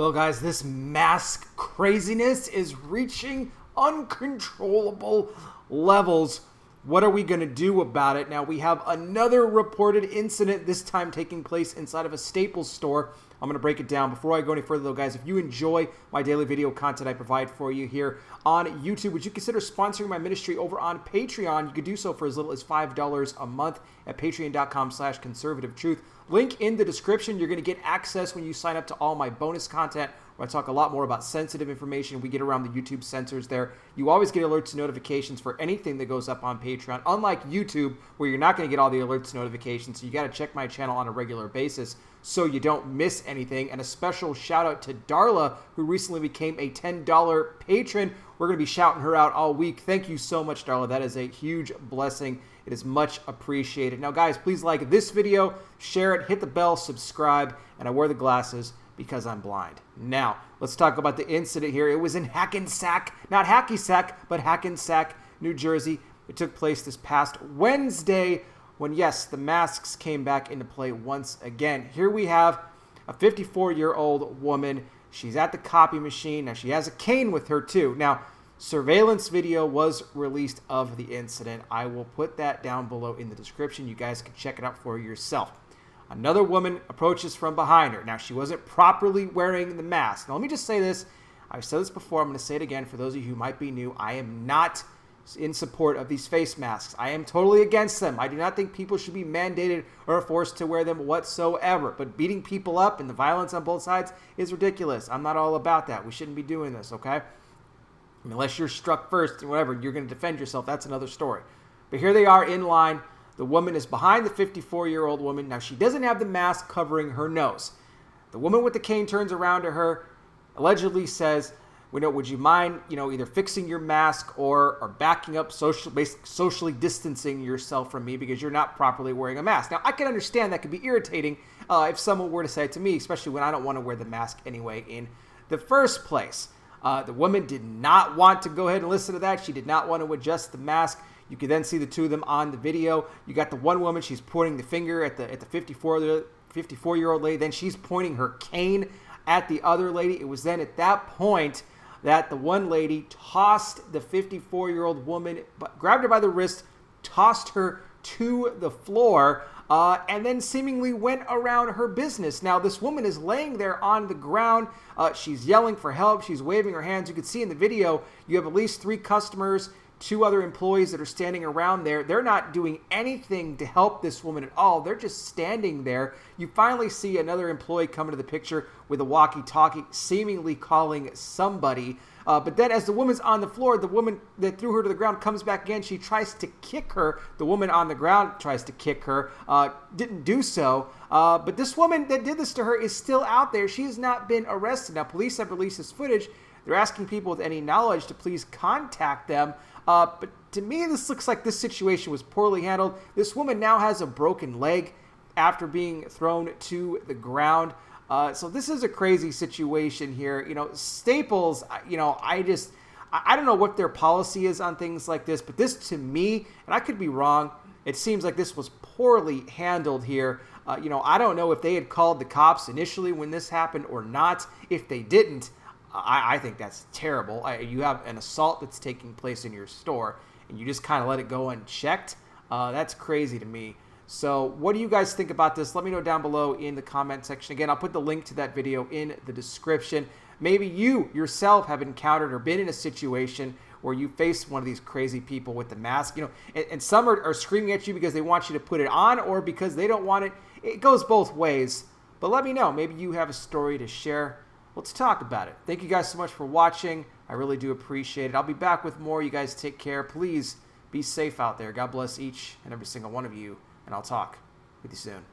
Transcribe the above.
Well, guys, this mask craziness is reaching uncontrollable levels. What are we going to do about it? Now, we have another reported incident, this time taking place inside of a Staples store. I'm going to break it down. Before I go any further, though, guys, if you enjoy my daily video content I provide for you here on YouTube, would you consider sponsoring my ministry over on Patreon? You could do so for as little as $5 a month at patreon.com/conservativetruth. Link in the description. You're going to get access when you sign up to all my bonus content, where I talk a lot more about sensitive information. We get around the YouTube censors there. You always get alerts and notifications for anything that goes up on Patreon, unlike YouTube, where you're not going to get all the alerts and notifications. So you got to check my channel on a regular basis so you don't miss anything. And a special shout out to Darla, who recently became a $10 patron. We're going to be shouting her out all week. Thank you so much, Darla. That is a huge blessing. It is much appreciated. Now, guys, please like this video, share it, hit the bell, subscribe, and I wear the glasses because I'm blind. Now, let's talk about the incident here. It was in Hackensack, not Hacky Sack, but Hackensack, New Jersey. It took place this past Wednesday when, yes, the masks came back into play once again. Here we have a 54-year-old woman. She's at the copy machine. Now, she has a cane with her, too. Now, surveillance video was released of the incident. I will put that down below in the description. You guys can check it out for yourself. Another woman approaches from behind her. Now, she wasn't properly wearing the mask. Now, let me just say this. I've said this before. I'm going to say it again for those of you who might be new. I am not in support of these face masks. I am totally against them. I do not think people should be mandated or forced to wear them whatsoever. But beating people up and the violence on both sides is ridiculous. I'm not all about that. We shouldn't be doing this, okay? Unless you're struck first and whatever, you're going to defend yourself. That's another story. But here they are in line. The woman is behind the 54-year-old woman. Now, she doesn't have the mask covering her nose. The woman with the cane turns around to her, allegedly says, would you mind, either fixing your mask or backing up, socially distancing yourself from me because you're not properly wearing a mask. Now, I can understand that could be irritating if someone were to say it to me, especially when I don't want to wear the mask anyway in the first place. The woman did not want to go ahead and listen to that. She did not want to adjust the mask. You can then see the two of them on the video. You got the one woman, she's pointing the finger at the 54-year-old lady. Then she's pointing her cane at the other lady. It was then at that point that the one lady tossed the 54-year-old woman, grabbed her by the wrist, tossed her to the floor, and then seemingly went around her business. Now, this woman is laying there on the ground. She's yelling for help. She's waving her hands. You can see in the video, you have at least 3 customers, 2 other employees that are standing around there. They're not doing anything to help this woman at all. They're just standing there. You finally see another employee come into the picture with a walkie-talkie, seemingly calling somebody. But then as the woman's on the floor, the woman that threw her to the ground comes back again. She tries to kick her. The woman on the ground tries to kick her. Didn't do so. But this woman that did this to her is still out there. She has not been arrested. Now, police have released this footage. They're asking people with any knowledge to please contact them. But to me, this looks like this situation was poorly handled. This woman now has a broken leg after being thrown to the ground. So this is a crazy situation here. Staples, I don't know what their policy is on things like this, but this to me, and I could be wrong, it seems like this was poorly handled here. I don't know if they had called the cops initially when this happened or not. If they didn't, I think that's terrible. You have an assault that's taking place in your store, and you just kind of let it go unchecked. That's crazy to me. So what do you guys think about this? Let me know down below in the comment section. Again, I'll put the link to that video in the description. Maybe you yourself have encountered or been in a situation where you face one of these crazy people with the mask. And some are screaming at you because they want you to put it on or because they don't want it. It goes both ways. But let me know. Maybe you have a story to share. Let's talk about it. Thank you guys so much for watching. I really do appreciate it. I'll be back with more. You guys take care. Please be safe out there. God bless each and every single one of you. And I'll talk with you soon.